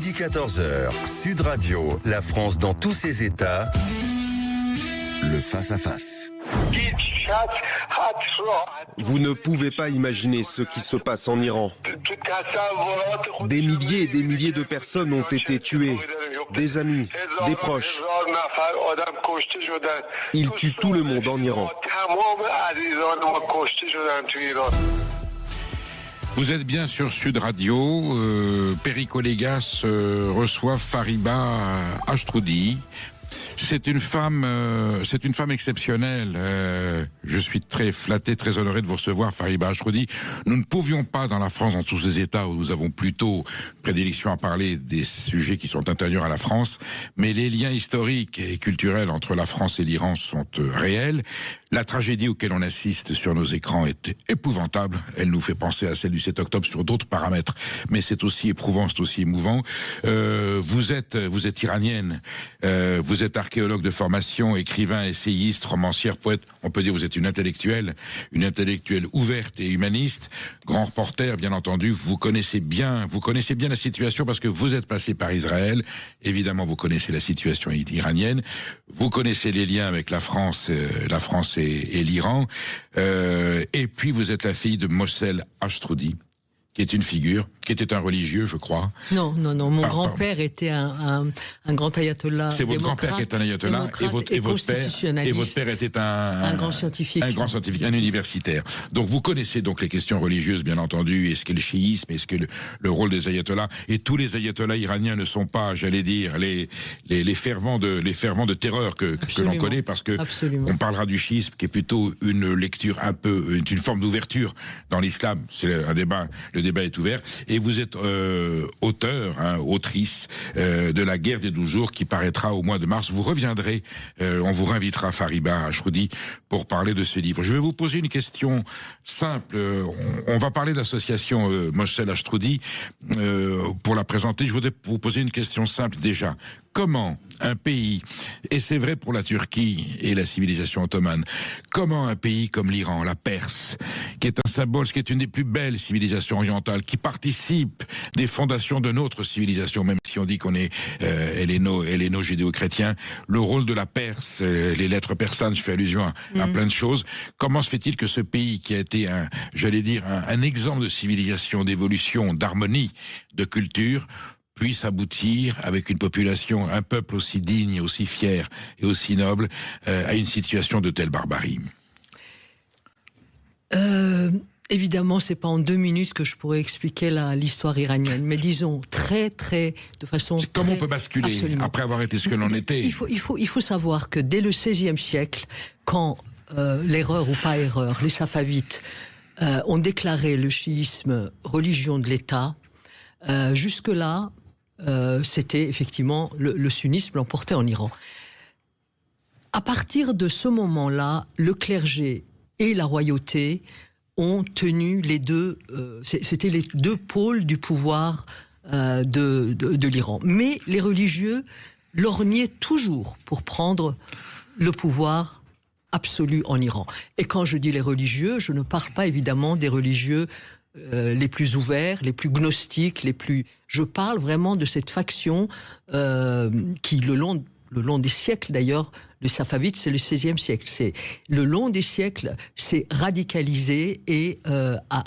Midi 14h, Sud Radio, la France dans tous ses états, le face-à-face. Vous ne pouvez pas imaginer ce qui se passe en Iran. Des milliers et des milliers de personnes ont été tuées. Des amis, des proches. Ils tuent tout le monde en Iran. Vous êtes bien sur Sud Radio. Perico Légas reçoit Fariba Ashtroudi. C'est une femme exceptionnelle. Je suis très flatté, très honoré de vous recevoir, Fariba Ashtroudi. Nous ne pouvions pas, dans la France, dans tous ces États où nous avons plutôt prédilection à parler des sujets qui sont intérieurs à la France, mais les liens historiques et culturels entre la France et l'Iran sont réels. La tragédie auquel on assiste sur nos écrans est épouvantable. Elle nous fait penser à celle du 7 octobre sur d'autres paramètres, mais c'est aussi éprouvant, c'est aussi émouvant. Vous êtes iranienne, vous êtes archéologue de formation, écrivain, essayiste, romancière, poète. On peut dire que vous êtes une intellectuelle ouverte et humaniste, grand reporter, bien entendu. Vous connaissez bien la situation parce que vous êtes passé par Israël. Évidemment, vous connaissez la situation iranienne. Vous connaissez les liens avec la France et l'Iran. Et puis, vous êtes la fille de Mossel Ashtroudi, qui est une figure, qui était un religieux, je crois. Non. Mon grand-père était un grand ayatollah. C'est votre grand-père qui est un ayatollah et votre père était un grand scientifique. Un grand scientifique, un universitaire. Donc vous connaissez donc les questions religieuses, bien entendu, et ce qu'est le chiisme, et ce qu'est le rôle des ayatollahs. Et tous les ayatollahs iraniens ne sont pas, j'allais dire, les fervents de terreur que l'on connaît, parce que on parlera du chiisme, qui est plutôt une lecture une forme d'ouverture dans l'islam. C'est un débat. Le débat est ouvert. Et vous êtes autrice de La guerre des 12 jours, qui paraîtra au mois de mars. Vous reviendrez, on vous réinvitera, Fariba Ashtroudi, pour parler de ce livre. Je vais vous poser une question simple. On va parler de l'association Mossel Ashtroudi. Pour la présenter, je voudrais vous poser une question simple déjà. Comment un pays, et c'est vrai pour la Turquie et la civilisation ottomane, comment un pays comme l'Iran, la Perse, qui est un symbole, qui est une des plus belles civilisations orientales, qui participe des fondations de notre civilisation, même si on dit qu'on est helléno-judéo-chrétien, le rôle de la Perse, les lettres persanes, je fais allusion à plein de choses. Comment se fait-il que ce pays qui a été un exemple de civilisation, d'évolution, d'harmonie, de culture, puisse aboutir, avec une population, un peuple aussi digne, aussi fier et aussi noble, à une situation de telle barbarie? Évidemment, c'est pas en 2 minutes que je pourrais expliquer l'histoire iranienne, mais disons de façon. Comment on peut basculer absolument, après avoir été ce que l'on était? Il faut savoir que dès le XVIe siècle, quand l'erreur ou pas erreur, les Safavides ont déclaré le chiisme religion de l'État, jusque-là, c'était effectivement le sunnisme l'emportait en Iran. À partir de ce moment-là, le clergé et la royauté ont tenu les deux, c'était les deux pôles du pouvoir de l'Iran. Mais les religieux lorgnaient toujours pour prendre le pouvoir absolu en Iran. Et quand je dis les religieux, je ne parle pas évidemment des religieux les plus ouverts, les plus gnostiques, je parle vraiment de cette faction qui, le long des siècles d'ailleurs, le Safavides, c'est le XVIe siècle. Le long des siècles, s'est radicalisé et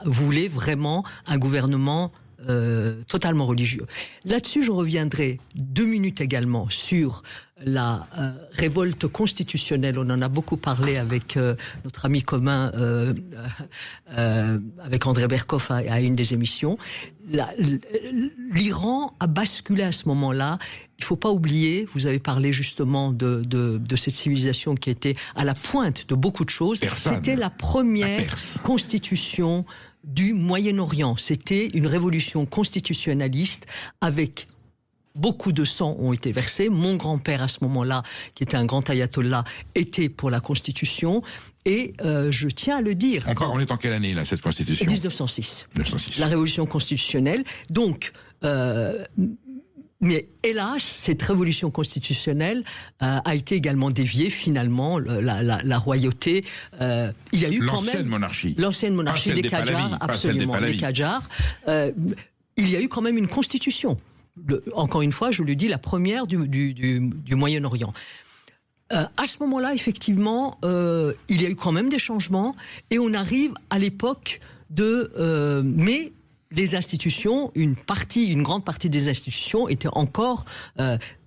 voulait vraiment un gouvernement totalement religieux. Là-dessus, je reviendrai 2 minutes également sur la révolte constitutionnelle. On en a beaucoup parlé avec notre ami commun, avec André Berkoff à une des émissions. L'Iran a basculé à ce moment-là. Il ne faut pas oublier, vous avez parlé justement de cette civilisation qui était à la pointe de beaucoup de choses. C'était la première constitution du Moyen-Orient. C'était une révolution constitutionnaliste avec beaucoup de sang ont été versés. Mon grand-père, à ce moment-là, qui était un grand ayatollah, était pour la Constitution. Et je tiens à le dire. On est en quelle année, là, cette Constitution? 1906. La révolution constitutionnelle. Donc, mais hélas, cette révolution constitutionnelle a été également déviée, finalement, la royauté. Il y a eu quand même... L'ancienne monarchie des Qadjars, absolument, des Qadjars. Il y a eu quand même une constitution. encore une fois, je le dis, la première du Moyen-Orient. À ce moment-là, effectivement, il y a eu quand même des changements et on arrive à l'époque mais les institutions, une grande partie des institutions étaient encore...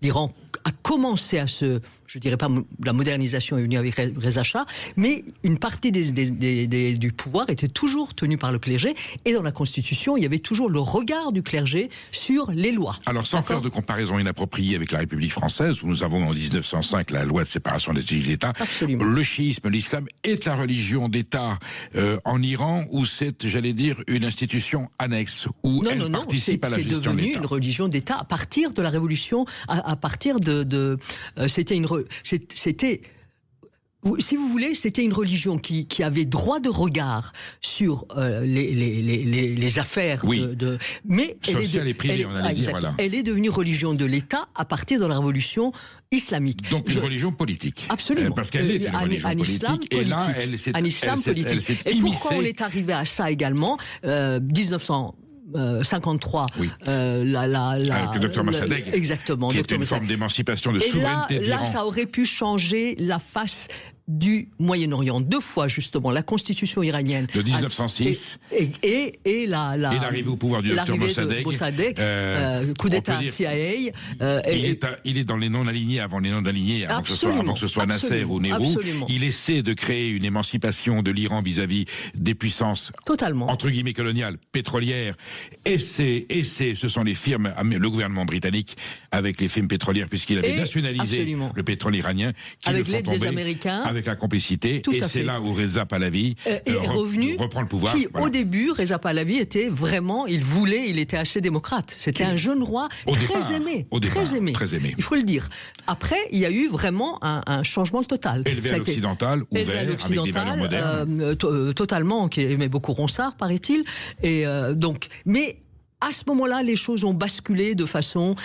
L'Iran a commencé à je dirais pas la modernisation est venue avec Reza Shah, mais une partie du pouvoir était toujours tenue par le clergé, et dans la Constitution, il y avait toujours le regard du clergé sur les lois. Alors, sans faire de comparaison inappropriée avec la République française, où nous avons en 1905 la loi de séparation des États et de l'État, le chiisme, l'islam est la religion d'État en Iran, où c'est, j'allais dire, une institution annexe, où elle participe à la gestion de l'État. C'est devenu une religion d'État à partir de la Révolution, à partir c'était, si vous voulez, c'était une religion qui avait droit de regard sur les affaires mais sociale et privée, on allait dire, voilà. Elle est devenue religion de l'État à partir de la Révolution islamique. Donc une religion politique. Absolument. Parce qu'elle est une religion politique. Et là, elle s'est immiscée. Et pourquoi on est arrivé à ça également 1953, avec le docteur Mossadegh, exactement, qui était une forme d'émancipation, de souveraineté de l'Iran. Là, ça aurait pu changer la face du Moyen-Orient. 2 fois, justement, la constitution iranienne de 1906 et l'arrivée au pouvoir du docteur Mossadegh, coup d'État CIA. Il est dans les non-alignés avant les non-alignés, avant que ce soit Nasser ou Nehru. Absolument. Il essaie de créer une émancipation de l'Iran vis-à-vis des puissances entre guillemets coloniales, pétrolières. Ce sont les firmes, le gouvernement britannique, avec les firmes pétrolières, puisqu'il avait nationalisé le pétrole iranien, qui avec le font l'aide des Américains. Avec la complicité, et c'est là où Reza Pahlavi reprend le pouvoir. Au début, Reza Pahlavi était vraiment, il était assez démocrate. C'était un jeune roi très aimé. Il faut le dire. Après, il y a eu vraiment un changement total. Élevé à l'occidental, ouvert, avec des valeurs modernes. Totalement, qui aimait beaucoup Ronsard, paraît-il. Et mais à ce moment-là, les choses ont basculé de façon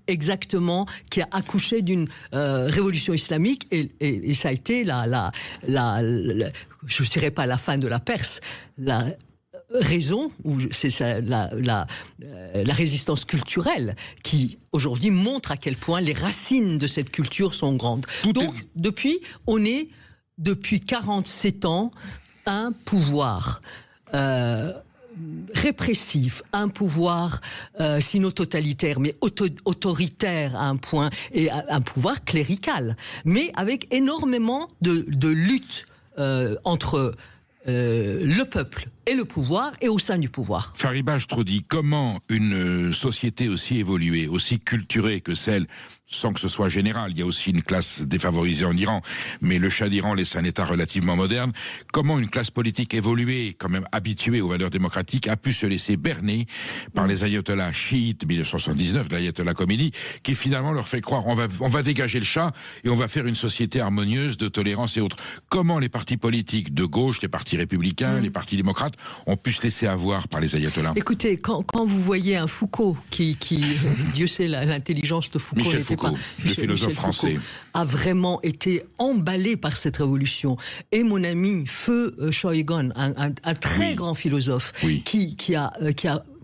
exactement qui a accouché d'une révolution islamique et ça a été je ne dirais pas la fin de la Perse, la raison, ou c'est la résistance culturelle qui aujourd'hui montre à quel point les racines de cette culture sont grandes. Depuis 47 ans, un pouvoir répressif, un pouvoir sinon totalitaire, mais autoritaire à un point, et un pouvoir clérical, mais avec énormément de lutte entre le peuple et le pouvoir, et au sein du pouvoir. Fariba Astrodi, comment une société aussi évoluée, aussi culturée que celle, sans que ce soit général, il y a aussi une classe défavorisée en Iran, mais le Shah d'Iran laisse un État relativement moderne, comment une classe politique évoluée, quand même habituée aux valeurs démocratiques, a pu se laisser berner par les ayatollahs chiites 1979, l'ayatollah Khomeini, qui finalement leur fait croire on va dégager le Shah et on va faire une société harmonieuse de tolérance et autres. Comment les partis politiques de gauche, les partis républicains, les partis démocrates ont pu se laisser avoir par les ayatollahs? Écoutez, quand vous voyez un Foucault qui Dieu sait l'intelligence de Foucault, Michel Foucault, le philosophe français, a vraiment été emballé par cette révolution. Et mon ami Feu Shoigon, un très grand philosophe, qui a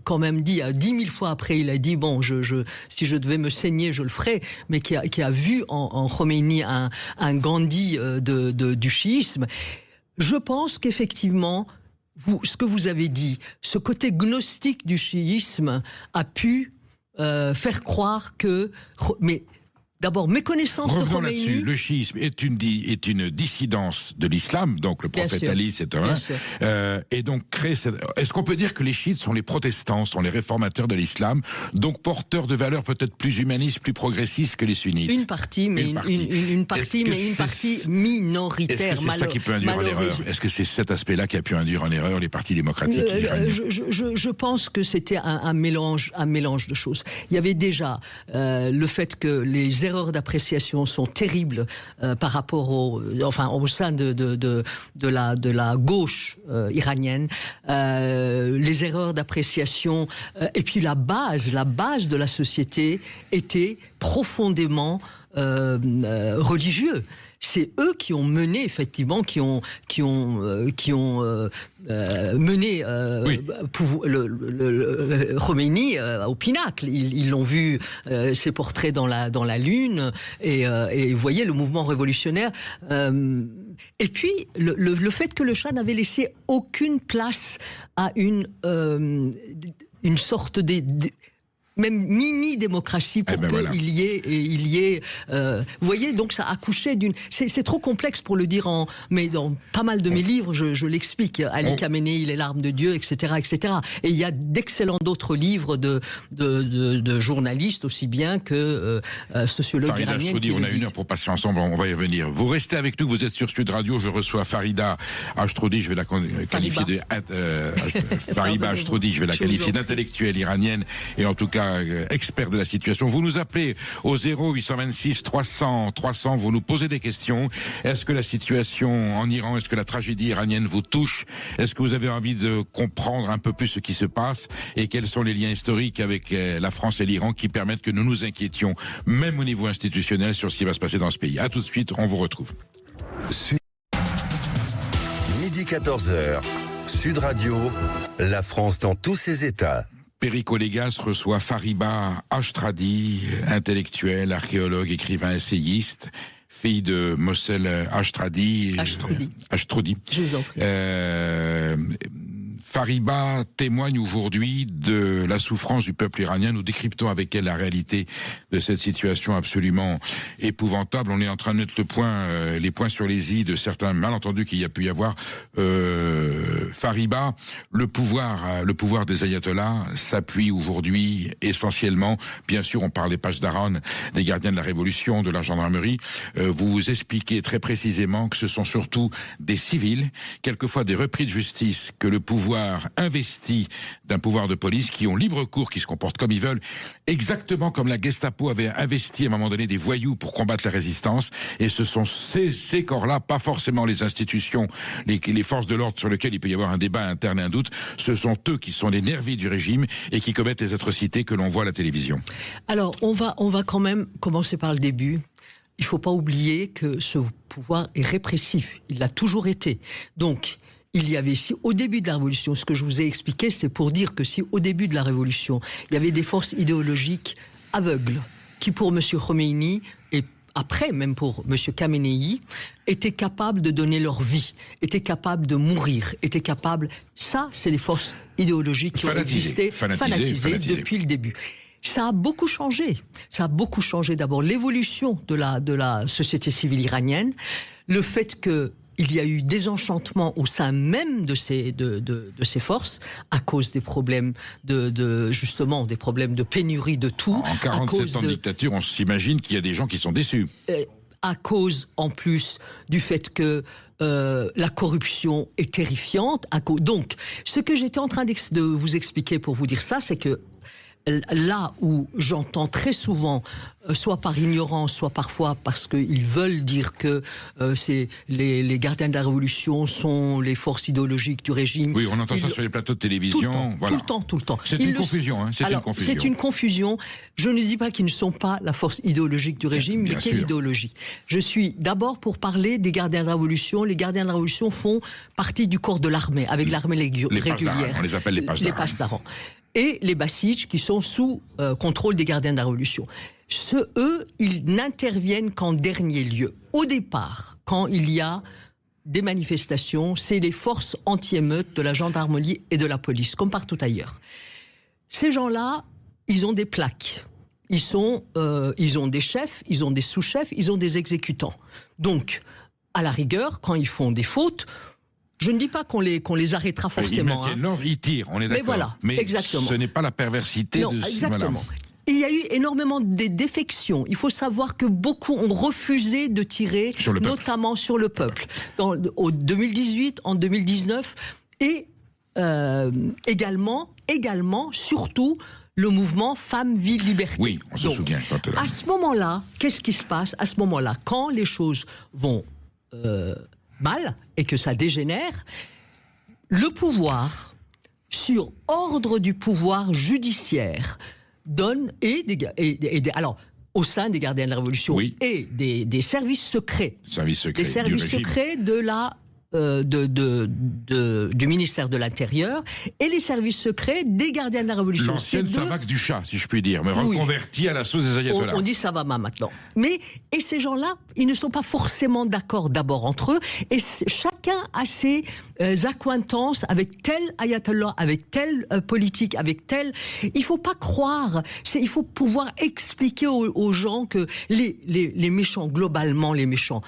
quand même dit 10 000 fois après, il a dit bon, si je devais me saigner, je le ferais, mais qui a vu en Khomeini un Gandhi du chiisme. Je pense qu'effectivement, ce que vous avez dit, ce côté gnostique du chiisme a pu faire croire que... Mais d'abord, méconnaissance de Khomeini... Revenons là-dessus. Le chiisme est une dissidence de l'islam, donc le prophète Ali, c'est et donc est-ce qu'on peut dire que les chiites sont les protestants, sont les réformateurs de l'islam, donc porteurs de valeurs peut-être plus humanistes, plus progressistes que les sunnites? Une partie minoritaire. Est-ce que c'est ça qui peut induire en erreur? Est-ce que c'est cet aspect-là qui a pu induire en erreur les partis démocratiques iraniens? Je pense que c'était un mélange de choses. Il y avait déjà le fait que les erreurs d'appréciation sont terribles par rapport au sein de la gauche iranienne. Les erreurs d'appréciation et puis la base de la société était profondément religieux. C'est eux qui ont mené, effectivement, qui ont mené Khomeini au pinacle. Ils l'ont vu, ses portraits dans la Lune, et vous voyez le mouvement révolutionnaire. Et puis, le fait que le Shah n'avait laissé aucune place à une sorte même mini-démocratie pour qu'il y ait... vous voyez, donc ça a accouché d'une... C'est trop complexe pour le dire mais dans pas mal de mes livres, je l'explique. Ali Khamenei, les larmes de Dieu, etc., etc. Et il y a d'excellents d'autres livres de journalistes, aussi bien que sociologues iraniens. Farida Ashtroudi, on a 1 heure pour passer ensemble, on va y revenir. Vous restez avec nous, vous êtes sur Sud Radio, je reçois Farida Ashtroudi, je vais la qualifier Farida Ashtroudi, je vais la qualifier d'intellectuelle iranienne, et en tout cas expert de la situation. Vous nous appelez au 0826 300 300, vous nous posez des questions. Est-ce que la situation en Iran, est-ce que la tragédie iranienne vous touche? Est-ce que vous avez envie de comprendre un peu plus ce qui se passe? Et quels sont les liens historiques avec la France et l'Iran qui permettent que nous nous inquiétions, même au niveau institutionnel, sur ce qui va se passer dans ce pays? À tout de suite, on vous retrouve. Midi 14h, Sud Radio, la France dans tous ses états. Perico Légas reçoit Fariba Ashtradi, intellectuelle, archéologue, écrivain, essayiste, fille de Mossel Ashtradi. Ashtroudi. Je vous en prie. Fariba témoigne aujourd'hui de la souffrance du peuple iranien. Nous décryptons avec elle la réalité de cette situation absolument épouvantable. On est en train de mettre les points sur les i de certains malentendus qu'il y a pu y avoir. Fariba, le pouvoir des ayatollahs s'appuie aujourd'hui essentiellement, bien sûr on parle des pages d'Aran, des gardiens de la révolution, de la gendarmerie. Vous expliquez très précisément que ce sont surtout des civils, quelquefois des repris de justice, que le pouvoir investi d'un pouvoir de police, qui ont libre cours, qui se comportent comme ils veulent, exactement comme la Gestapo avait investi à un moment donné des voyous pour combattre la résistance. Et ce sont ces corps-là, pas forcément les institutions, les forces de l'ordre sur lesquelles il peut y avoir un débat interne et un doute, ce sont eux qui sont les nervis du régime et qui commettent les atrocités que l'on voit à la télévision. Alors, on va quand même commencer par le début. Il ne faut pas oublier que ce pouvoir est répressif. Il l'a toujours été. Donc, il y avait, si au début de la Révolution, ce que je vous ai expliqué, c'est pour dire que si au début de la Révolution, il y avait des forces idéologiques aveugles, qui pour M. Khomeini, et après même pour M. Khamenei, étaient capables de donner leur vie, étaient capables de mourir, étaient capables... Ça, c'est les forces idéologiques qui ont existé, fanatisées depuis le début. Ça a beaucoup changé. Ça a beaucoup changé d'abord l'évolution de la société civile iranienne, le fait que il y a eu désenchantement au sein même de ces forces à cause des problèmes justement des problèmes de pénurie de tout. En 47 ans de dictature, on s'imagine qu'il y a des gens qui sont déçus. À cause, en plus, du fait que la corruption est terrifiante. Donc, ce que j'étais en train de vous expliquer pour vous dire ça, c'est que là où j'entends très souvent, soit par ignorance, soit parfois parce qu'ils veulent dire que les gardiens de la Révolution sont les forces idéologiques du régime. Oui, on entend ça sur les plateaux de télévision. Tout le temps. C'est une confusion. C'est une confusion. Je ne dis pas qu'ils ne sont pas la force idéologique du régime, mais quelle idéologie? Je suis d'abord pour parler des gardiens de la Révolution. Les gardiens de la Révolution font partie du corps de l'armée, avec l'armée régulière. On les appelle les pages d'Aran. Et les Basidj qui sont sous contrôle des gardiens de la Révolution. Eux, ils n'interviennent qu'en dernier lieu. Au départ, quand il y a des manifestations, c'est les forces anti-émeutes de la gendarmerie et de la police, comme partout ailleurs. Ces gens-là, ils ont des plaques. Ils ont des chefs, ils ont des sous-chefs, ils ont des exécutants. Donc, à la rigueur, quand ils font des fautes... Je ne dis pas qu'on les arrêtera forcément. Ils tirent, on est d'accord. Mais voilà, exactement. Ce n'est pas la perversité non, exactement. Il y a eu énormément de défections. Il faut savoir que beaucoup ont refusé de tirer, notamment sur le peuple. En 2018, en 2019, et également, surtout, le mouvement Femmes, Vie, Liberté. Oui, on se souvient. À ce moment-là, qu'est-ce qui se passe? À ce moment-là, quand les choses vont... mal, et que ça dégénère, le pouvoir, sur ordre du pouvoir judiciaire, donne alors, au sein des gardiens de la Révolution et des services secrets. Des services secrets de la... du ministère de l'Intérieur et les services secrets des gardiens de la Révolution. L'ancienne Savak du chat, si je puis dire, mais reconvertie à la sauce des ayatollahs. On dit Savama maintenant. Et ces gens-là, ils ne sont pas forcément d'accord d'abord entre eux, et chacun a ses accointances avec tel ayatollah, avec tel politique, avec tel... Il ne faut pas croire, il faut pouvoir expliquer aux gens que les méchants, globalement les méchants,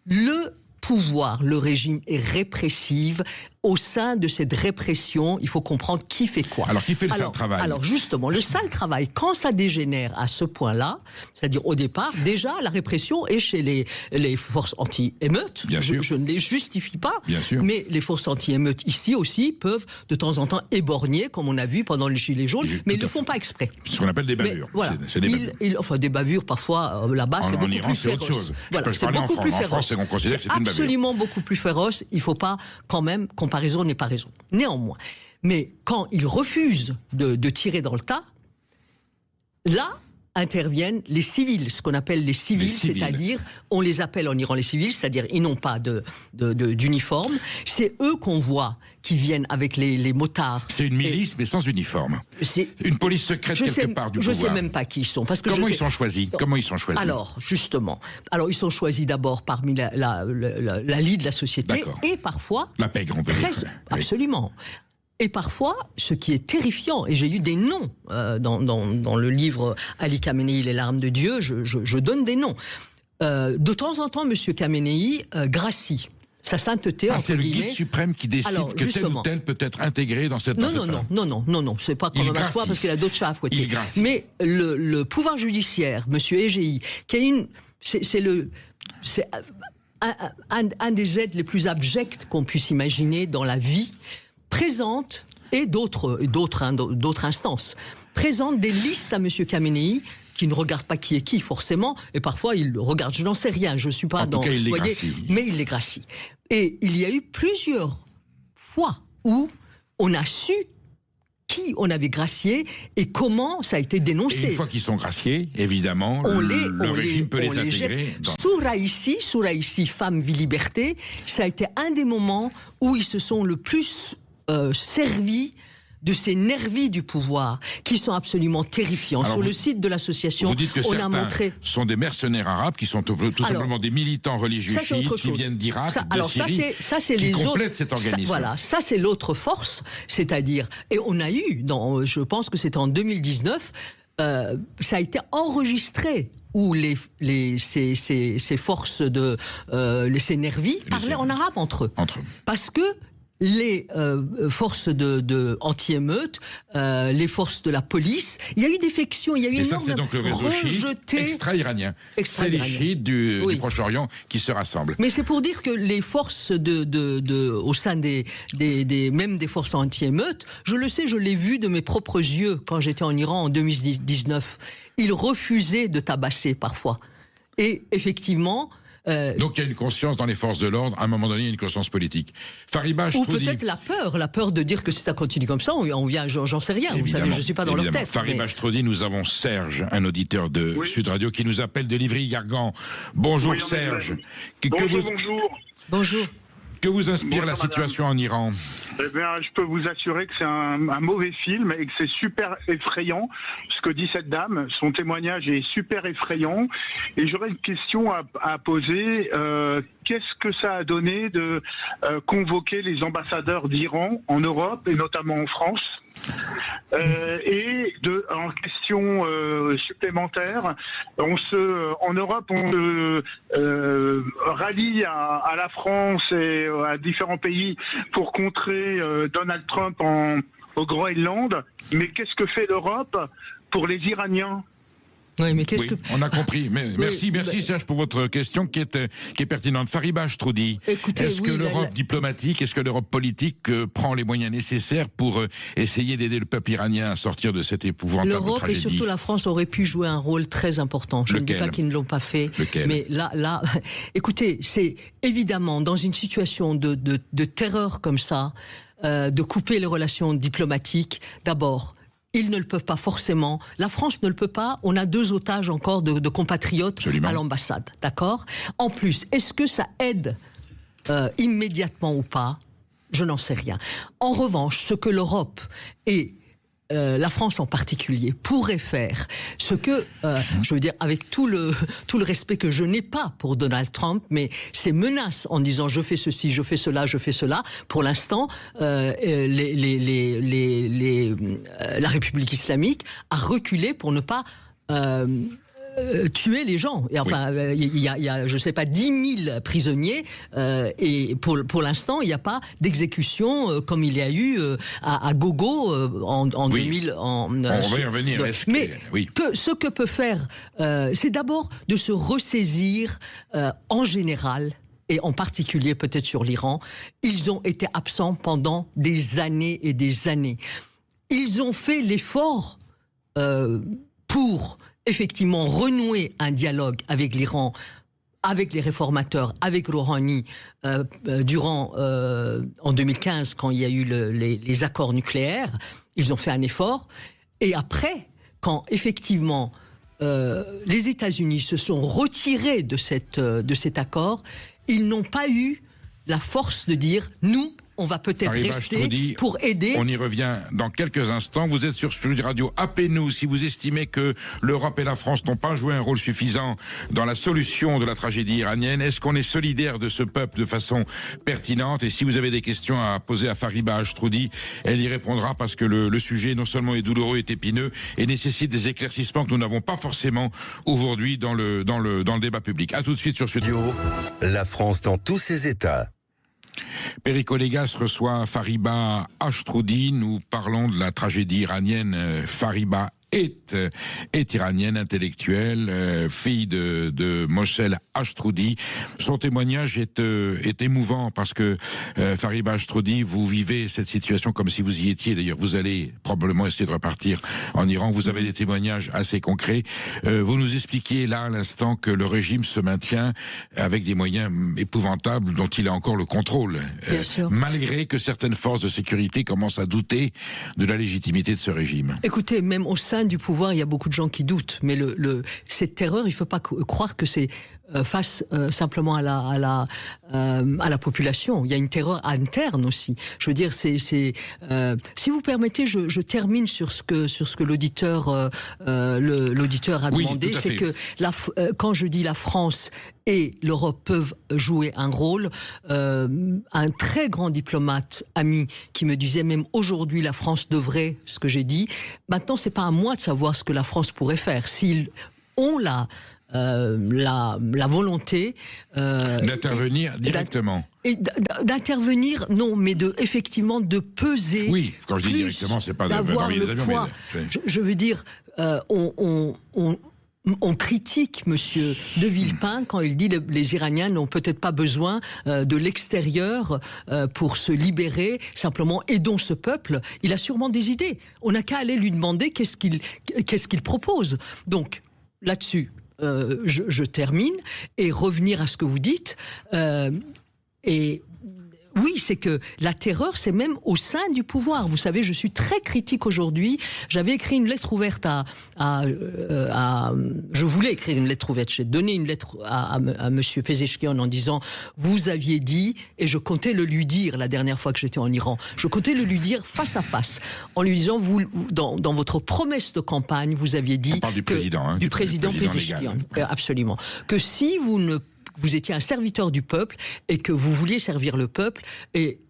le pouvoir, le régime est répressif. Au sein de cette répression, il faut comprendre qui fait quoi. Alors, qui fait le sale travail? Alors, justement, le sale travail, quand ça dégénère à ce point-là, c'est-à-dire au départ, déjà, la répression est chez les forces anti-émeutes. Bien sûr. Je ne les justifie pas. Bien sûr. Mais les forces anti-émeutes, ici aussi, peuvent de temps en temps éborgner, comme on a vu pendant les Gilets jaunes, mais ils ne le font pas exprès. Ce qu'on appelle des bavures. Mais, voilà. C'est des bavures. Enfin, des bavures, parfois, là-bas, c'est beaucoup plus féroce. En Iran, c'est autre chose. Voilà, c'est beaucoup plus féroce. En France, on considère que c'est une bavure. Absolument beaucoup plus féroce. Il ne faut pas, quand même, comparaison n'est pas raison. Néanmoins, mais quand ils refusent de tirer dans le tas, là interviennent les civils, ce qu'on appelle les civils. C'est-à-dire, on les appelle en Iran les civils, c'est-à-dire ils n'ont pas d'uniforme. C'est eux qu'on voit qui viennent avec les motards. C'est une milice, mais sans uniforme. C'est une police secrète quelque part du pouvoir. Je ne sais même pas qui ils sont. Parce que Comment ils sont choisis? Alors, justement, ils sont choisis d'abord parmi la lie de la société et parfois... La pègre, on peut dire. Absolument. Et parfois, ce qui est terrifiant, et j'ai eu des noms dans le livre Ali Khamenei, les larmes de Dieu, je donne des noms. De temps en temps, M. Khamenei gracie. Sa sainteté, entre c'est le guillemets. guide suprême qui décide que tel ou tel peut être intégré dans cette... Non, c'est pas comme un soir parce qu'il a d'autres chats à fouetter. Mais le pouvoir judiciaire, M. Egei, qui a c'est un des êtres les plus abjects qu'on puisse imaginer dans la vie, présente, et d'autres instances, présente des listes à M. Khamenei qui ne regarde pas qui est qui, forcément, et parfois il regarde, je n'en sais rien, je ne suis pas dans... En tout cas, il les gracie. Mais il les gracie. Et il y a eu plusieurs fois où on a su qui on avait gracié et comment ça a été dénoncé. Et une fois qu'ils sont graciés, évidemment, le régime peut les intégrer. Souraïsi, Femmes, Vie, Liberté, ça a été un des moments où ils se sont le plus servis de ces nervis du pouvoir qui sont absolument terrifiants. Alors sur le site de l'association, vous dites que on a montré... sont des mercenaires arabes qui sont tout simplement des militants religieux chiites qui viennent d'Irak, de Syrie, qui complètent cet organisme. Ça c'est l'autre force, c'est-à-dire... Et on a eu, je pense que c'était en 2019, ça a été enregistré où ces forces ces nervis parlaient en arabe entre eux. Parce que les forces anti-émeutes, les forces de la police, il y a eu défection, il y a eu et ça, c'est donc le réseau chiite extra-iranien. C'est les chiites du Proche-Orient qui se rassemblent. Mais c'est pour dire que les forces au sein même des forces anti-émeutes, je le sais, je l'ai vu de mes propres yeux quand j'étais en Iran en 2019, ils refusaient de tabasser parfois. Et effectivement... Donc il y a une conscience dans les forces de l'ordre, à un moment donné il y a une conscience politique. Fariba Stroudi... Ou peut-être la peur de dire que si ça continue comme ça, on vient, j'en sais rien, vous savez, je ne suis pas dans leur tête. Fariba Stroudi, nous avons Serge, un auditeur de Sud Radio, qui nous appelle de Livry-Gargan. Bonjour Serge. Bonjour. Que vous inspire la situation en Iran? Eh bien, je peux vous assurer que c'est un mauvais film et que c'est super effrayant. Ce que dit cette dame, son témoignage est super effrayant. Et j'aurais une question à poser. Qu'est-ce que ça a donné de convoquer les ambassadeurs d'Iran en Europe et notamment en France? En question supplémentaire, en Europe, on se rallie à la France et à différents pays pour contrer Donald Trump au Groenland. Mais qu'est-ce que fait l'Europe pour les Iraniens? Oui, mais on a compris. Merci Serge pour votre question qui est pertinente. Fariba Stroudi, est-ce que l'Europe diplomatique, est-ce que l'Europe politique prend les moyens nécessaires pour essayer d'aider le peuple iranien à sortir de cette épouvantable tragédie? L'Europe et surtout la France auraient pu jouer un rôle très important. Je ne dis pas qu'ils ne l'ont pas fait. Mais là, écoutez, c'est évidemment dans une situation de terreur comme ça, de couper les relations diplomatiques, d'abord. ils ne le peuvent pas forcément. La France ne le peut pas. On a 2 otages encore de compatriotes à l'ambassade, d'accord ? En plus, est-ce que ça aide immédiatement ou pas ? Je n'en sais rien. En revanche, ce que l'Europe et la France en particulier pourrait faire, ce que, je veux dire, avec tout le respect que je n'ai pas pour Donald Trump, mais ces menaces en disant je fais ceci, je fais cela, je fais cela, pour l'instant, la République islamique a reculé pour ne pas tuer les gens. Et enfin, il y a, je ne sais pas, 10 000 prisonniers et pour l'instant, il n'y a pas d'exécution comme il y a eu à Gogo en 2000. On va y revenir. Mais ce que peut faire, c'est d'abord de se ressaisir en général, et en particulier peut-être sur l'Iran. Ils ont été absents pendant des années et des années. Ils ont fait l'effort pour effectivement renouer un dialogue avec l'Iran, avec les réformateurs, avec Rouhani, durant en 2015, quand il y a eu les accords nucléaires. Ils ont fait un effort. Et après, quand effectivement les États-Unis se sont retirés de cet accord, ils n'ont pas eu la force de dire « nous ». On va peut-être rester pour aider. On y revient dans quelques instants. Vous êtes sur Sud Radio. Appelez-nous si vous estimez que l'Europe et la France n'ont pas joué un rôle suffisant dans la solution de la tragédie iranienne. Est-ce qu'on est solidaire de ce peuple de façon pertinente? Et si vous avez des questions à poser à Fariba Ashtroudi, elle y répondra parce que le sujet non seulement est douloureux, est épineux et nécessite des éclaircissements que nous n'avons pas forcément aujourd'hui dans le débat public. À tout de suite sur Sud Radio. La France dans tous ses états. Perico Légas reçoit Fariba Ashtroudi. Nous parlons de la tragédie iranienne. Fariba est iranienne, intellectuelle, fille de Moshel Ashtroudi. Son témoignage est émouvant parce que Fariba Ashtroudi, vous vivez cette situation comme si vous y étiez. D'ailleurs, vous allez probablement essayer de repartir en Iran. Vous avez des témoignages assez concrets. Vous nous expliquiez là à l'instant que le régime se maintient avec des moyens épouvantables dont il a encore le contrôle. Bien sûr. Malgré que certaines forces de sécurité commencent à douter de la légitimité de ce régime. Écoutez, même au sein du pouvoir, il y a beaucoup de gens qui doutent, mais cette terreur, il ne faut pas croire que c'est face simplement à la population. Il y a une terreur interne aussi. Je veux dire, si vous permettez, je termine sur ce que l'auditeur a demandé. C'est que quand je dis la France et l'Europe peuvent jouer un rôle, un très grand diplomate ami qui me disait même aujourd'hui la France devrait, ce que j'ai dit. Maintenant, c'est pas à moi de savoir ce que la France pourrait faire. S'ils ont la volonté d'intervenir directement. D'intervenir, non, mais effectivement de peser. Oui, quand je dis directement, c'est pas d'avoir le poids. Mais... Je veux dire, on critique Monsieur de Villepin quand il dit les Iraniens n'ont peut-être pas besoin de l'extérieur pour se libérer, simplement aidons ce peuple. Il a sûrement des idées. On n'a qu'à aller lui demander qu'est-ce qu'il propose. Donc, là-dessus, je termine et revenir à ce que vous dites. Et oui, c'est que la terreur, c'est même au sein du pouvoir. Vous savez, je suis très critique aujourd'hui. J'avais écrit une lettre ouverte je voulais écrire une lettre ouverte. J'ai donné une lettre à Monsieur Pezeshkian en disant « Vous aviez dit, et je comptais le lui dire la dernière fois que j'étais en Iran, je comptais le lui dire face à face, en lui disant, dans votre promesse de campagne, vous aviez dit... » On parle du président, du président Pezeshkian, absolument. Que si vous étiez un serviteur du peuple et que vous vouliez servir le peuple. Et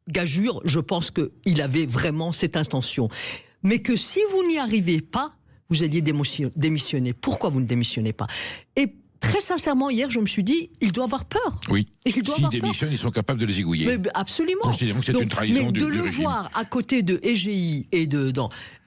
gageure, je pense qu'il avait vraiment cette intention. Mais que si vous n'y arrivez pas, vous alliez démissionner. Pourquoi vous ne démissionnez pas? Et très sincèrement, hier, je me suis dit, il doit avoir peur. Oui. S'ils démissionnent, ils sont capables de les zigouiller. Mais absolument. Considérons que c'est une trahison du régime. Mais de le voir à côté de EGI et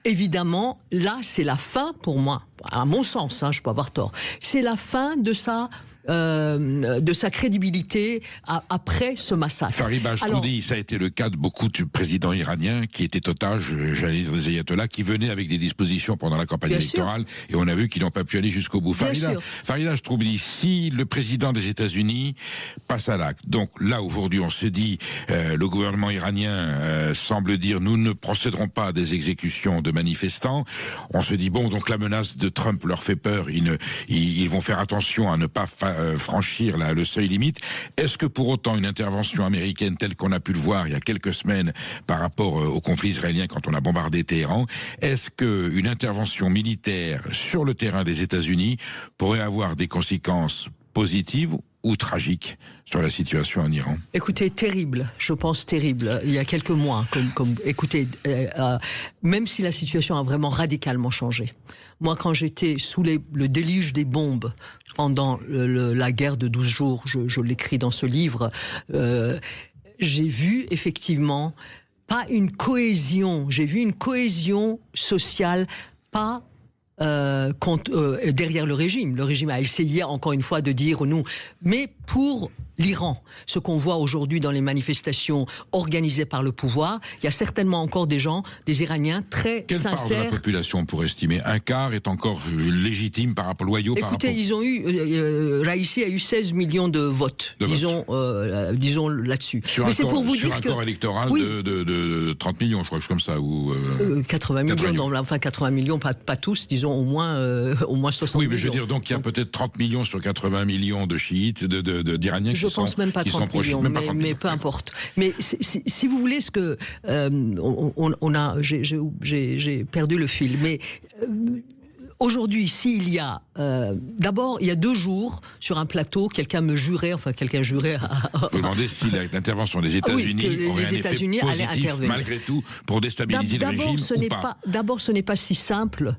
évidemment, là, c'est la fin pour moi. À mon sens, je peux avoir tort. C'est la fin de sa de sa crédibilité après ce massacre. Fariba Ashroudi, ça a été le cas de beaucoup de présidents iraniens qui étaient otages, j'allais dire des ayatollahs, qui venaient avec des dispositions pendant la campagne électorale, et on a vu qu'ils n'ont pas pu aller jusqu'au bout. Farida Ashroudi, si le président des États-Unis passe à l'acte, donc là aujourd'hui on se dit, le gouvernement iranien semble dire nous ne procéderons pas à des exécutions de manifestants, on se dit bon, donc la menace de Trump leur fait peur, ils vont faire attention à ne pas franchir le seuil limite. Est-ce que pour autant une intervention américaine telle qu'on a pu le voir il y a quelques semaines par rapport au conflit israélien quand on a bombardé Téhéran, est-ce qu'une intervention militaire sur le terrain des États-Unis pourrait avoir des conséquences positives ou tragiques sur la situation en Iran? Écoutez, terrible, je pense terrible. Il y a quelques mois, écoutez, même si la situation a vraiment radicalement changé. Moi, quand j'étais sous le déluge des bombes pendant la guerre de 12 jours, je l'écris dans ce livre, j'ai vu effectivement pas une cohésion, j'ai vu une cohésion sociale pas derrière le régime. Le régime a essayé encore une fois de dire nous, mais pour l'Iran, ce qu'on voit aujourd'hui dans les manifestations organisées par le pouvoir, il y a certainement encore des gens, des Iraniens très sincères. Quelle part de la population on pourrait estimer? Un quart est encore légitime par rapport loyaux? Écoutez, ils ont eu Raïssi a eu 16 millions de votes, disons là-dessus. Mais c'est pour vous dire un corps électoral de 30 millions, je crois, comme ça, ou 80 millions, non, enfin 80 millions, pas tous, disons au moins 60 millions. Oui, mais je veux dire, donc il y a peut-être 30 millions sur 80 millions de chiites, d'Iraniens qui je pense même pas 30 millions, mais peu importe. Mais si vous voulez, ce que j'ai perdu le fil. Mais aujourd'hui, s'il y a d'abord, il y a 2 jours sur un plateau, quelqu'un jurait. Vous demandez si l'intervention des États-Unis aurait un effet positif malgré tout pour déstabiliser le régime ou pas. D'abord, ce n'est pas si simple.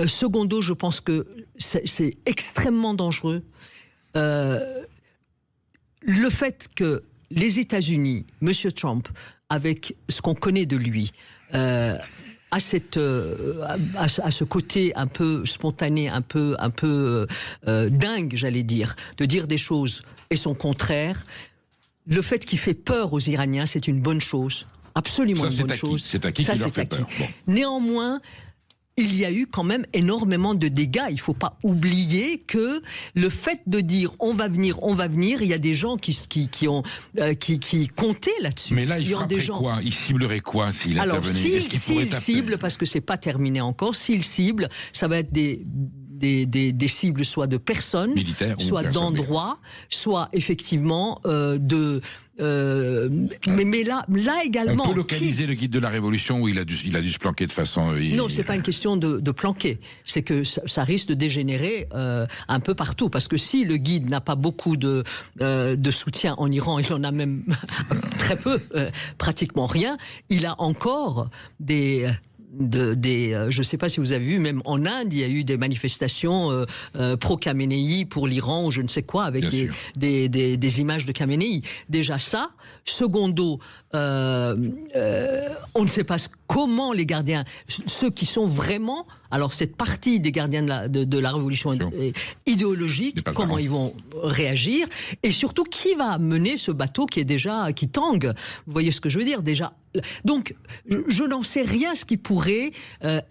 Secondo, je pense que c'est extrêmement dangereux. Le fait que les États-Unis, M. Trump, avec ce qu'on connaît de lui, à ce côté un peu spontané, un peu dingue, j'allais dire, de dire des choses et son contraire, le fait qu'il fait peur aux Iraniens, c'est une bonne chose, absolument une bonne chose. C'est acquis qui leur fait peur. Bon. Néanmoins, il y a eu quand même énormément de dégâts. Il ne faut pas oublier que le fait de dire on va venir, il y a des gens qui comptaient là-dessus. Mais là, il frapperait quoi? Il ciblerait quoi s'il intervenait? S'il cible, parce que c'est pas terminé encore, s'il cible, ça va être des cibles soit de personnes, militaires, soit d'endroits, soit effectivement mais là également. On peut localiser le guide de la Révolution où il a dû se planquer de façon. Non, c'est pas une question de planquer. C'est que ça risque de dégénérer un peu partout. Parce que si le guide n'a pas beaucoup de soutien en Iran, il en a même très peu, pratiquement rien, il a encore je ne sais pas si vous avez vu, même en Inde, il y a eu des manifestations pro-Khamenei pour l'Iran ou je ne sais quoi, avec des images de Khamenei. Déjà ça. Secondo, on ne sait pas comment les gardiens, ceux qui sont vraiment, alors cette partie des gardiens de la révolution idéologique, comment ils vont réagir, et surtout qui va mener ce bateau qui tangue. Vous voyez ce que je veux dire déjà. Donc, je n'en sais rien ce qui pourrait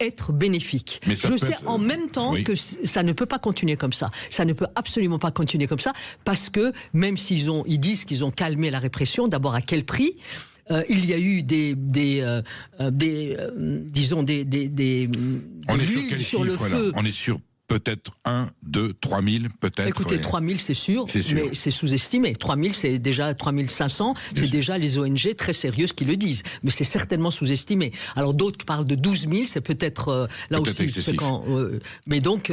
être bénéfique. Je sais en même temps que ça ne peut pas continuer comme ça. Ça ne peut absolument pas continuer comme ça, parce que même ils disent qu'ils ont calmé la répression, d'abord à quel prix? Il y a eu disons on est sur quel chiffre là? On est sur peut-être 1, 2, 3 000, peut-être. Écoutez, 3 000 c'est sûr, mais c'est sous-estimé. 3 000 c'est déjà 3 500, c'est déjà les ONG très sérieuses qui le disent, mais c'est certainement sous-estimé. Alors d'autres parlent de 12 000, c'est peut-être là aussi. Mais donc,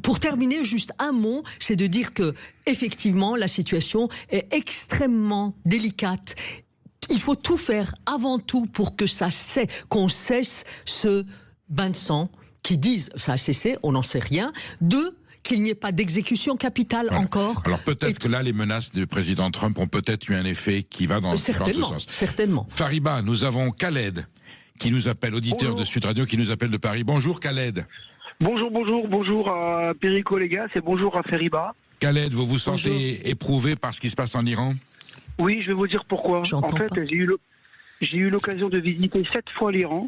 pour terminer, juste un mot, c'est de dire que effectivement la situation est extrêmement délicate. Il faut tout faire avant tout pour que qu'on cesse ce bain de sang. Qui disent ça a cessé, on n'en sait rien. 2, qu'il n'y ait pas d'exécution capitale encore. Alors peut-être que là, les menaces du président Trump ont peut-être eu un effet qui va dans ce sens. Certainement. Fariba, nous avons Khaled qui nous appelle, auditeur de Sud Radio, qui nous appelle de Paris. Bonjour Khaled. Bonjour à Perico Légas et bonjour à Fariba. Khaled, vous vous sentez éprouvé par ce qui se passe en Iran? Oui, je vais vous dire pourquoi. En fait, j'ai eu l'occasion de visiter 7 fois l'Iran.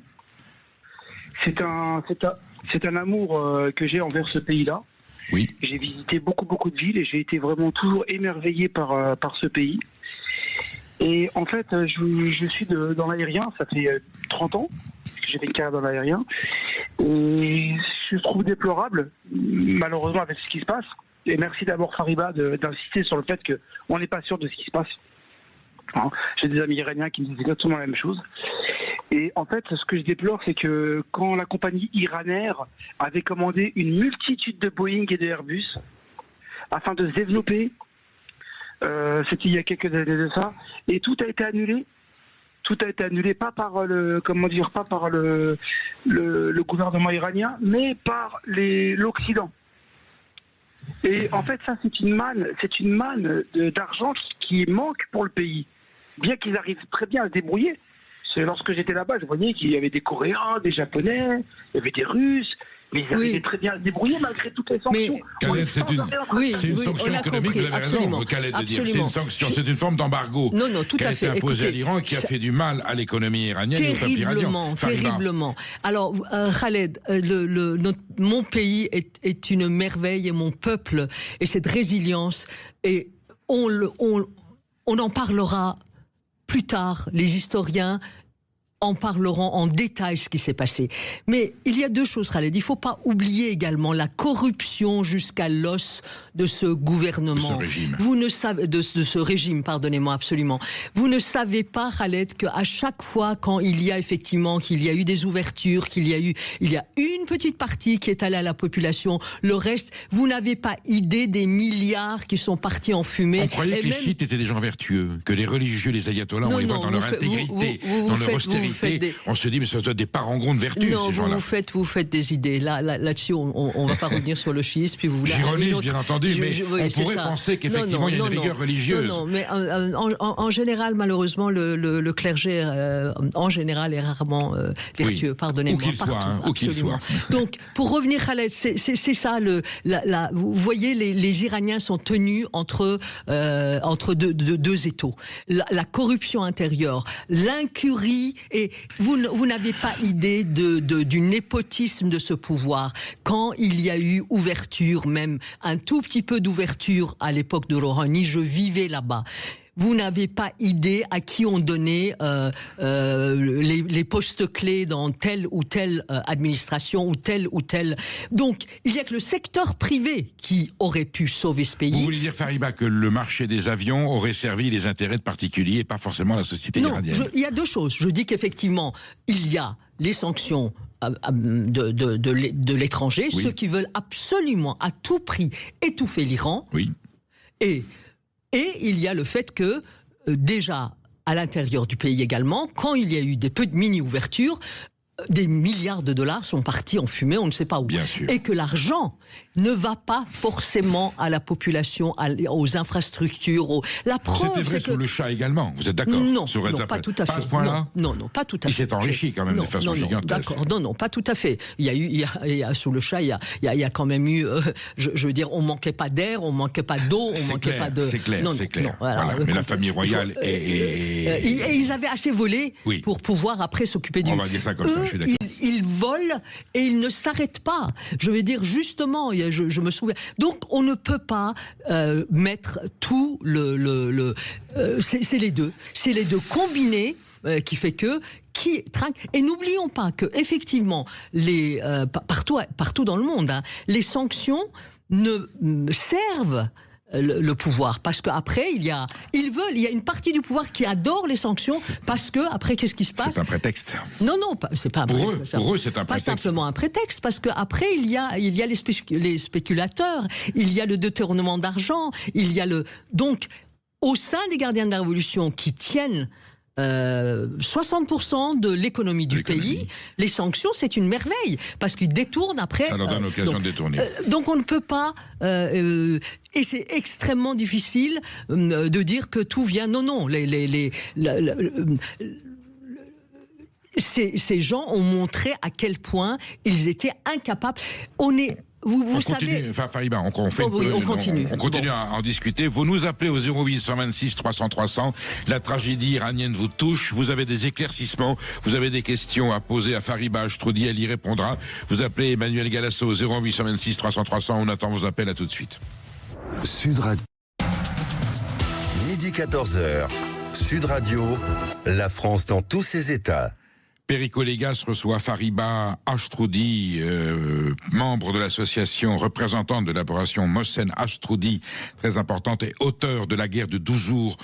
C'est un amour que j'ai envers ce pays-là. Oui. J'ai visité beaucoup de villes et j'ai été vraiment toujours émerveillé par ce pays. Et en fait, je suis dans l'aérien, ça fait 30 ans que j'ai fait une carrière dans l'aérien. Et je trouve déplorable, malheureusement, avec ce qui se passe. Et merci d'abord Fariba d'insister sur le fait qu'on n'est pas sûr de ce qui se passe. Hein, j'ai des amis iraniens qui me disent exactement la même chose. Et en fait, ce que je déplore, c'est que quand la compagnie Iran Air avait commandé une multitude de Boeing et de Airbus afin de se développer, c'était il y a quelques années de ça, et tout a été annulé. Tout a été annulé, pas par le gouvernement iranien, mais par l'Occident. Et en fait, ça, c'est une manne d'argent qui manque pour le pays. Bien qu'ils arrivent très bien à se débrouiller. Lorsque j'étais là-bas, je voyais qu'il y avait des Coréens, des Japonais, il y avait des Russes, mais ils arrivaient très bien à se débrouiller malgré toutes les sanctions. Mais Khaled, c'est une sanction économique, vous avez raison, Khaled, de dire. C'est une sanction, c'est une forme d'embargo qui a été imposée à l'Iran et qui a fait du mal à l'économie iranienne et au peuple iranien. Terriblement. Alors, Khaled, mon pays est une merveille et mon peuple et cette résilience, et on en parlera plus tard, les historiens en parleront en détail ce qui s'est passé. Mais il y a deux choses, Khaled. Il ne faut pas oublier également la corruption jusqu'à l'os de ce gouvernement. De ce régime. Vous ne savez, de ce régime, pardonnez-moi, absolument. Vous ne savez pas, Khaled, qu'à chaque fois quand il y a effectivement, qu'il y a eu des ouvertures, il y a une petite partie qui est allée à la population, le reste, vous n'avez pas idée des milliards qui sont partis en fumée. On croyait que les chiites étaient des gens vertueux, que les religieux, les ayatollahs, on les voit dans leur intégrité, dans leur austérité. On se dit, mais ça doit être des parangons de vertu, ces gens-là. Vous faites des idées. Là-dessus, on ne va pas revenir sur le chiisme. Puis vous voulez j'ironise, bien entendu, mais on pourrait penser qu'effectivement, il y a une rigueur religieuse. Non, mais en général, malheureusement, le clergé, en général, est rarement vertueux. Pardonnez-moi. Où qu'il soit. Donc, pour revenir, Khaled, c'est ça. Vous voyez, les Iraniens sont tenus entre deux étaux. La corruption intérieure, l'incurie, et vous n'avez pas idée du népotisme de ce pouvoir. Quand il y a eu ouverture, même un tout petit peu d'ouverture à l'époque de Rouhani, je vivais là-bas. Vous n'avez pas idée à qui on donnait les postes clés dans telle ou telle administration ou telle. Donc, il n'y a que le secteur privé qui aurait pu sauver ce pays. Vous voulez dire, Fariba, que le marché des avions aurait servi les intérêts de particuliers et pas forcément la société iranienne? Non, il y a deux choses. Je dis qu'effectivement, il y a les sanctions de l'étranger, ceux qui veulent absolument, à tout prix, étouffer l'Iran. Oui. Et il y a le fait que, déjà, à l'intérieur du pays également, quand il y a eu des peu de mini-ouvertures, des milliards de dollars sont partis en fumée, on ne sait pas où. Bien sûr. Et que l'argent ne va pas forcément à la population, aux infrastructures. La preuve, c'était vrai sous le Shah également, vous êtes d'accord? Non, pas tout à fait. Pas à ce point-là? Non, pas tout à fait. Il s'est enrichi quand même de façon gigantesque. D'accord, non, pas tout à fait. Il y a sous le Shah, il y a quand même eu, je veux dire, on manquait pas d'air, on manquait pas d'eau, on manquait pas de... C'est clair. Voilà. Mais la famille royale et ils avaient assez volé pour pouvoir après s'occuper du... On va dire ça comme ça, je suis d'accord. Ils volent et ils ne s'arrêtent pas. Je veux dire, justement, je me souviens. Donc, on ne peut pas mettre tout c'est les deux. C'est les deux combinés qui fait qui trinque. Et n'oublions pas que, effectivement, partout dans le monde, les sanctions ne servent le pouvoir, parce qu'après il y a une partie du pouvoir qui adore les sanctions, parce que après qu'est-ce qui se passe? C'est un prétexte. Non, c'est pas un prétexte. Pour eux, c'est un prétexte. Pas simplement un prétexte, parce que après il y a les spéculateurs, il y a le détournement d'argent, donc au sein des gardiens de la Révolution qui tiennent 60% de l'économie du pays, les sanctions, c'est une merveille, parce qu'ils détournent après... Ça leur donne l'occasion de détourner. Donc on ne peut pas... et c'est extrêmement difficile de dire que tout vient... Non. Ces gens ont montré à quel point ils étaient incapables. vous continue, savez... enfin, Fariba, on continue. On continue à en discuter. Vous nous appelez au 0826 300 300. La tragédie iranienne vous touche. Vous avez des éclaircissements. Vous avez des questions à poser à Fariba Ashtroudi. Elle y répondra. Vous appelez Emmanuel Galasso au 0826 300 300. On attend vos appels. À tout de suite. Sud Radio. Midi 14h. Sud Radio. La France dans tous ses états. Perico Légas reçoit Fariba Ashtroudi, membre de l'association représentante de l'opération Mohsen Ashtroudi, très importante, et auteur de La guerre de 12 jours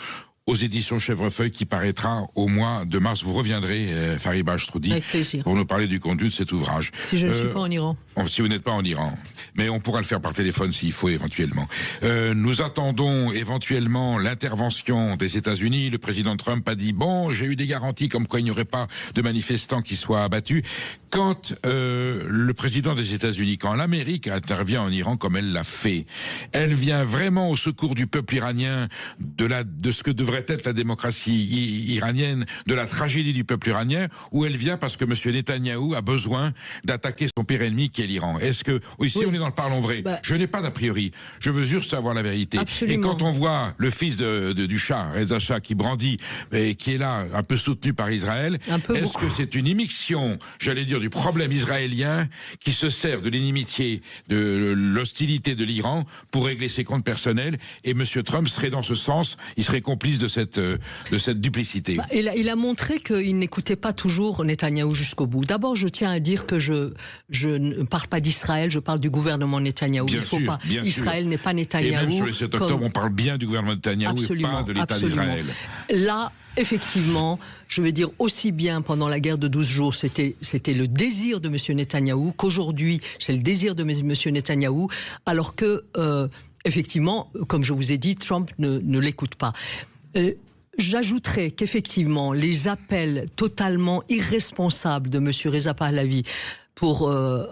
aux éditions Chèvrefeuille, qui paraîtra au mois de mars. Vous reviendrez, Fariba Ashtroudi, avec plaisir, pour nous parler du contenu de cet ouvrage. Si je ne suis pas en Iran. Si vous n'êtes pas en Iran. Mais on pourra le faire par téléphone s'il faut éventuellement. Nous attendons éventuellement l'intervention des États-Unis. Le président Trump a dit, bon, j'ai eu des garanties comme quoi il n'y aurait pas de manifestants qui soient abattus. Quand le président des États-Unis, quand l'Amérique intervient en Iran comme elle l'a fait, elle vient vraiment au secours du peuple iranien, de ce que devrait être la démocratie iranienne, de la tragédie du peuple iranien, ou elle vient parce que M. Netanyahou a besoin d'attaquer son pire ennemi qui est l'Iran? Est-ce que, ici on est dans le parlons vrai, je n'ai pas d'a priori, je veux juste savoir la vérité. Absolument. Et quand on voit le fils du Shah, Reza Shah, qui brandit, et qui est là, un peu soutenu par Israël, est-ce que c'est une immixtion, j'allais dire, du problème israélien, qui se sert de l'inimitié, de l'hostilité de l'Iran pour régler ses comptes personnels, et M. Trump serait dans ce sens, il serait complice de cette duplicité. Il a montré qu'il n'écoutait pas toujours Netanyahou jusqu'au bout. D'abord, je tiens à dire que je ne parle pas d'Israël, je parle du gouvernement Netanyahou. Bien sûr, pas. Israël n'est pas Netanyahou. Et même sur les 7 octobre, on parle bien du gouvernement Netanyahou et pas de l'État d'Israël. Là, effectivement, je veux dire, aussi bien pendant la guerre de 12 jours, c'était le désir de M. Netanyahou, qu'aujourd'hui, c'est le désir de M. Netanyahou, alors que, effectivement, comme je vous ai dit, Trump ne l'écoute pas. J'ajouterais qu'effectivement, les appels totalement irresponsables de M. Reza Pahlavi,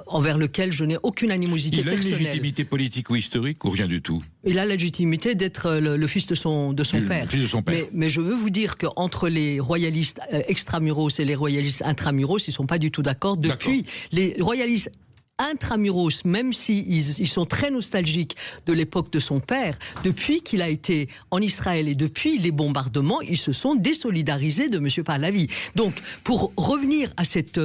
envers lequel je n'ai aucune animosité personnelle. Il a une légitimité politique ou historique ou rien du tout? Il a la légitimité d'être le fils de son père. Fils de son père. Mais je veux vous dire qu'entre les royalistes extramuros et les royalistes intramuros, ils ne sont pas du tout d'accord. Depuis, les royalistes intramuros, même s'ils sont très nostalgiques de l'époque de son père, depuis qu'il a été en Israël et depuis les bombardements, ils se sont désolidarisés de M. Pahlavi. Donc, pour revenir à cette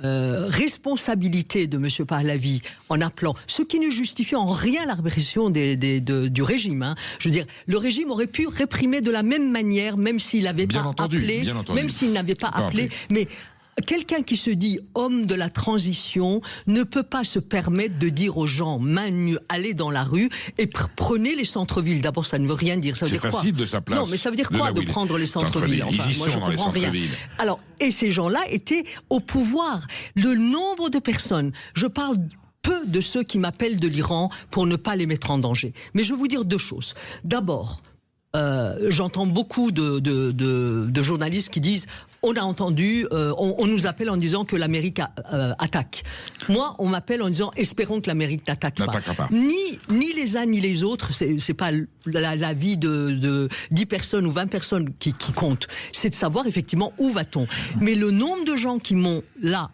responsabilité de M. Pahlavi en appelant, ce qui ne justifie en rien la répression du régime. Hein. Je veux dire, le régime aurait pu réprimer de la même manière, même s'il n'avait pas appelé, même s'il n'avait pas appelé, mais quelqu'un qui se dit homme de la transition ne peut pas se permettre de dire aux gens main nue, allez dans la rue et prenez les centres-villes. D'abord, ça ne veut rien dire. Ça veut dire quoi ? C'est facile de sa place. Non, mais ça veut dire quoi de prendre les centres-villes ? Enfin, ils y sont dans les centres-villes. Alors, et ces gens-là étaient au pouvoir. Le nombre de personnes, je parle peu de ceux qui m'appellent de l'Iran pour ne pas les mettre en danger. Mais je veux vous dire deux choses. D'abord, j'entends beaucoup de journalistes qui disent on a entendu, on nous appelle en disant que l'Amérique attaque. Moi, on m'appelle en disant espérons que l'Amérique n'attaque pas. Ni les uns ni les autres, c'est pas la vie de 10 personnes ou 20 personnes qui compte. C'est de savoir effectivement où va-t-on. Mais le nombre de gens qui m'ont là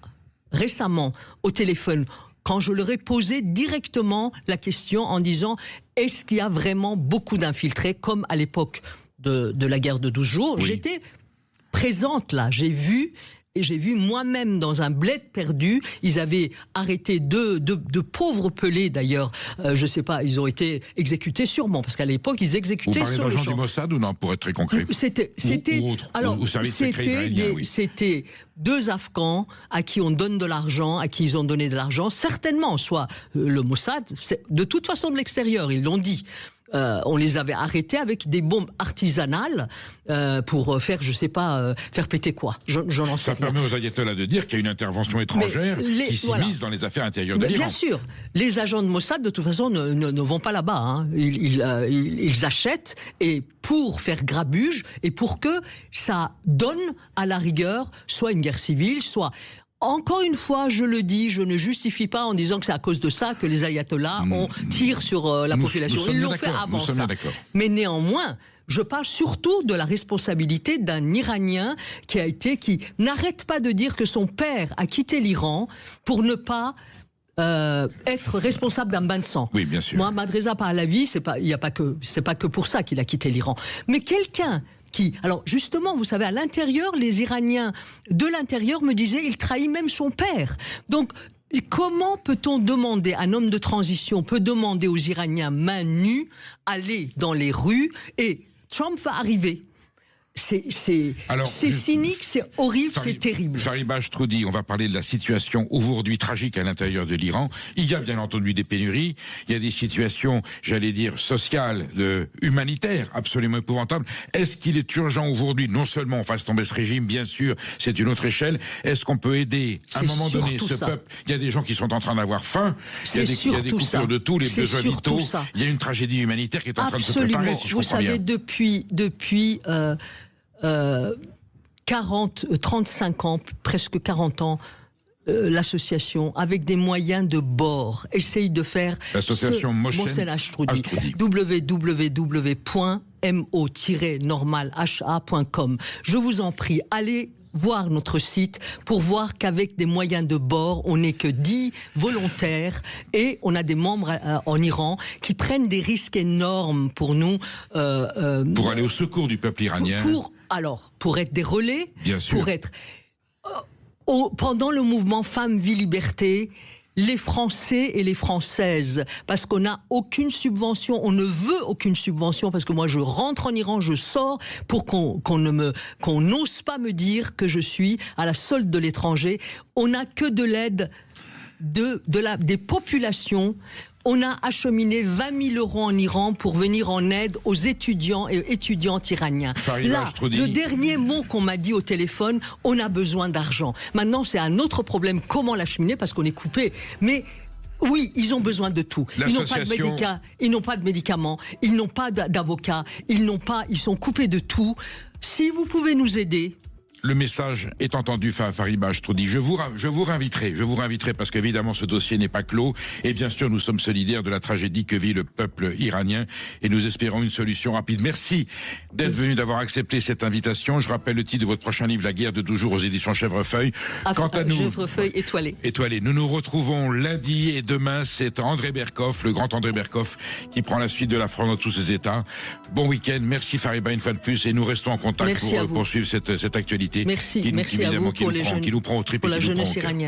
récemment au téléphone, quand je leur ai posé directement la question en disant est-ce qu'il y a vraiment beaucoup d'infiltrés comme à l'époque de la guerre de 12 jours, j'étais présente là, j'ai vu moi-même dans un bled perdu, ils avaient arrêté deux pauvres pelés d'ailleurs, je sais pas, ils ont été exécutés sûrement, parce qu'à l'époque ils exécutaient sur le champ. Vous parlez d'agents du Mossad ou non, pour être très concret? C'était c'était 2 Afghans à qui on donne de l'argent, à qui ils ont donné de l'argent, certainement, soit le Mossad, de toute façon de l'extérieur, ils l'ont dit. On les avait arrêtés avec des bombes artisanales pour faire, je sais pas, faire péter quoi. Je n'en sais rien. Ça permet aux ayatollahs de dire qu'il y a une intervention étrangère qui s'immisce dans les affaires intérieures de l'Iran. Bien sûr, les agents de Mossad, de toute façon, ne vont pas là-bas. Hein. Ils achètent et pour faire grabuge et pour que ça donne à la rigueur soit une guerre civile, soit... Encore une fois, je le dis, je ne justifie pas en disant que c'est à cause de ça que les ayatollahs tirent sur la population. Ils l'ont fait avant ça. Mais néanmoins, je parle surtout de la responsabilité d'un Iranien qui n'arrête pas de dire que son père a quitté l'Iran pour ne pas être responsable d'un bain de sang. Oui, bien sûr. Mohammad Reza Pahlavi, c'est pas que pour ça qu'il a quitté l'Iran. Mais quelqu'un qui, alors justement, vous savez, à l'intérieur, les Iraniens de l'intérieur me disaient, il trahit même son père. Donc, comment peut-on demander, un homme de transition peut demander aux Iraniens main nue, aller dans les rues, et Trump va arriver. C'est cynique, c'est horrible, c'est terrible. Fariba Ashtroudi, on va parler de la situation aujourd'hui tragique à l'intérieur de l'Iran. Il y a bien entendu des pénuries, il y a des situations, j'allais dire, sociales, humanitaires, absolument épouvantables. Est-ce qu'il est urgent aujourd'hui, non seulement on fasse tomber ce régime, bien sûr, c'est une autre échelle, est-ce qu'on peut aider à un moment donné ce peuple? Il y a des gens qui sont en train d'avoir faim, il y a des coupures de tout, les besoins vitaux, il y a une tragédie humanitaire qui est en train de se préparer, si je comprends bien. Depuis 35 ans, presque 40 ans, l'association, avec des moyens de bord, essaye de faire l'association Mohsen Ashtroudi, www.mo-normalha.com. Je vous en prie, allez voir notre site pour voir qu'avec des moyens de bord, on n'est que 10 volontaires et on a des membres en Iran qui prennent des risques énormes pour nous. Pour aller au secours du peuple iranien. Pour être des relais, bien sûr. Pour être pendant le mouvement Femmes, Vie, Liberté, les Français et les Françaises, parce qu'on n'a aucune subvention, on ne veut aucune subvention, parce que moi je rentre en Iran, je sors pour qu'on n'ose pas me dire que je suis à la solde de l'étranger. On n'a que de l'aide des populations. On a acheminé 20 000 € en Iran pour venir en aide aux étudiants et étudiantes iraniens. Là, le dernier mot qu'on m'a dit au téléphone, on a besoin d'argent. Maintenant, c'est un autre problème, comment l'acheminer, parce qu'on est coupé. Mais oui, ils ont besoin de tout. Ils n'ont pas de médicaments, ils n'ont pas d'avocats, ils sont coupés de tout. Si vous pouvez nous aider... Le message est entendu, Fariba Ashtroudi. Je vous réinviterai parce qu'évidemment ce dossier n'est pas clos et bien sûr nous sommes solidaires de la tragédie que vit le peuple iranien et nous espérons une solution rapide. Merci d'être venu, d'avoir accepté cette invitation. Je rappelle le titre de votre prochain livre, La guerre de 12 jours aux éditions Chèvrefeuille. Quant à nous, Chèvrefeuille étoilé. Nous nous retrouvons lundi et demain c'est André Berkoff, le grand André Berkoff qui prend la suite de la France dans tous ses états. Bon week-end, merci Fariba une fois de plus et nous restons en contact pour poursuivre cette actualité. Merci à vous pour les jeunes, qui nous prend au trip pour et la qui nous prend jeunesse au cœur. iranienne.